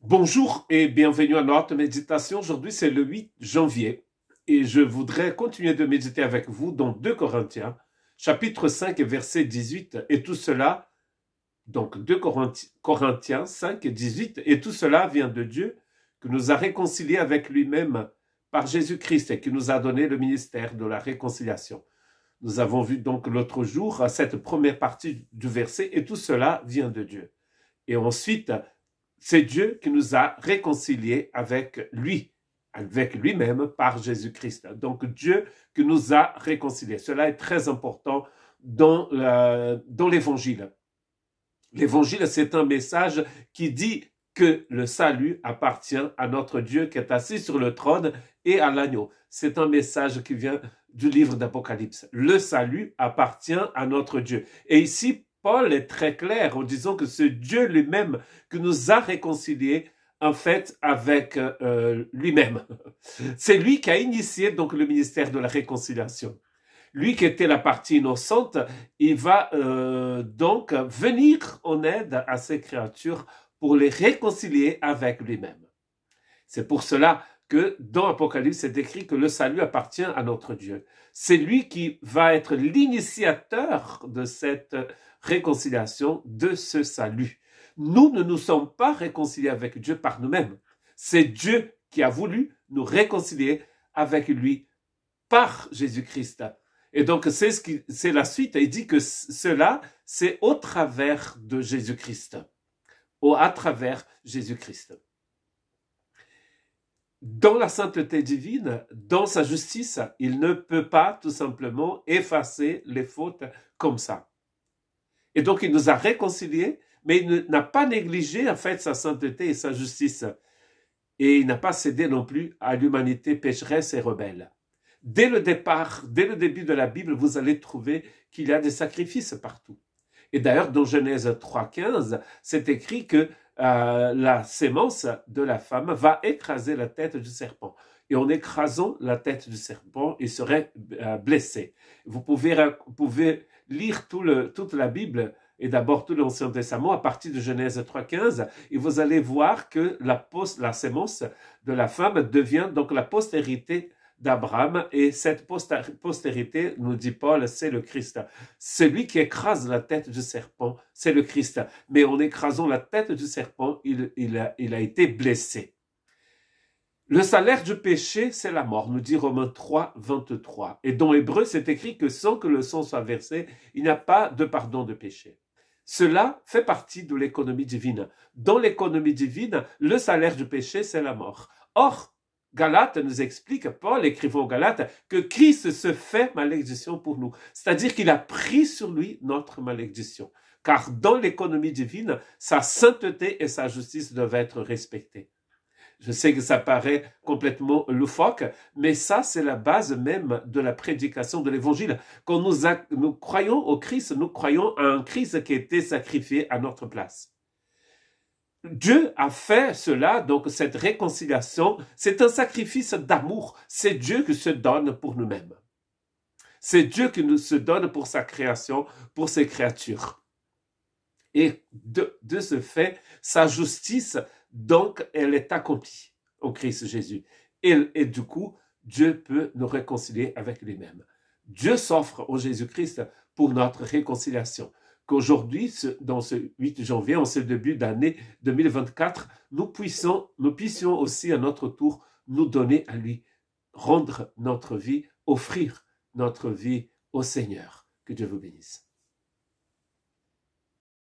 Bonjour et bienvenue à notre méditation. Aujourd'hui, c'est le 8 janvier et je voudrais continuer de méditer avec vous dans 2 Corinthiens, chapitre 5, verset 18. Et tout cela, donc 2 Corinthiens 5, 18, et tout cela vient de Dieu qui nous a réconciliés avec lui-même par Jésus-Christ et qui nous a donné le ministère de la réconciliation. Nous avons vu donc l'autre jour cette première partie du verset et tout cela vient de Dieu. Et ensuite, c'est Dieu qui nous a réconciliés avec lui-même par Jésus-Christ. Donc Dieu qui nous a réconciliés. Cela est très important dans l'Évangile. L'Évangile, c'est un message qui dit que le salut appartient à notre Dieu qui est assis sur le trône et à l'agneau. C'est un message qui vient du livre d'Apocalypse. Le salut appartient à notre Dieu. Et ici, Paul est très clair en disant que c'est Dieu lui-même qui nous a réconciliés en fait avec lui-même. C'est lui qui a initié donc le ministère de la réconciliation. Lui qui était la partie innocente, il va donc venir en aide à ces créatures pour les réconcilier avec lui-même. C'est pour cela que dans Apocalypse, c'est écrit que le salut appartient à notre Dieu. C'est lui qui va être l'initiateur de cette réconciliation, de ce salut. Nous ne nous sommes pas réconciliés avec Dieu par nous-mêmes. C'est Dieu qui a voulu nous réconcilier avec lui par Jésus-Christ. Et donc, c'est la suite. Il dit que cela, c'est au travers de Jésus-Christ. À travers Jésus-Christ. Dans la sainteté divine, dans sa justice, il ne peut pas tout simplement effacer les fautes comme ça. Et donc, il nous a réconciliés, mais il n'a pas négligé en fait sa sainteté et sa justice. Et il n'a pas cédé non plus à l'humanité pécheresse et rebelle. Dès le début de la Bible, vous allez trouver qu'il y a des sacrifices partout. Et d'ailleurs, dans Genèse 3,15, c'est écrit que la sémence de la femme va écraser la tête du serpent. Et en écrasant la tête du serpent, il serait blessé. Vous pouvez lire toute la Bible et d'abord tout l'Ancien Testament à partir de Genèse 3,15 et vous allez voir que la sémence de la femme devient donc la postérité d'Abraham, et cette postérité, nous dit Paul, c'est le Christ. Celui qui écrase la tête du serpent, c'est le Christ. Mais en écrasant la tête du serpent, il a été blessé. Le salaire du péché, c'est la mort, nous dit Romains 3, 23. Et dans Hébreu, c'est écrit que sans que le sang soit versé, il n'y a pas de pardon de péché. Cela fait partie de l'économie divine. Dans l'économie divine, le salaire du péché, c'est la mort. Or, Galates nous explique, Paul écrivant aux Galates, que Christ se fait malédiction pour nous. C'est-à-dire qu'il a pris sur lui notre malédiction. Car dans l'économie divine, sa sainteté et sa justice doivent être respectées. Je sais que ça paraît complètement loufoque, mais ça, c'est la base même de la prédication de l'évangile. Quand nous croyons au Christ, nous croyons à un Christ qui a été sacrifié à notre place. Dieu a fait cela, donc cette réconciliation, c'est un sacrifice d'amour. C'est Dieu qui se donne pour nous-mêmes. C'est Dieu qui nous se donne pour sa création, pour ses créatures. Et de ce fait, sa justice, donc, elle est accomplie au Christ Jésus. Et du coup, Dieu peut nous réconcilier avec lui-même. Dieu s'offre au Jésus-Christ pour notre réconciliation. Qu'aujourd'hui, dans ce 8 janvier, en ce début d'année 2024, nous puissions aussi à notre tour nous donner à lui, rendre notre vie, offrir notre vie au Seigneur. Que Dieu vous bénisse.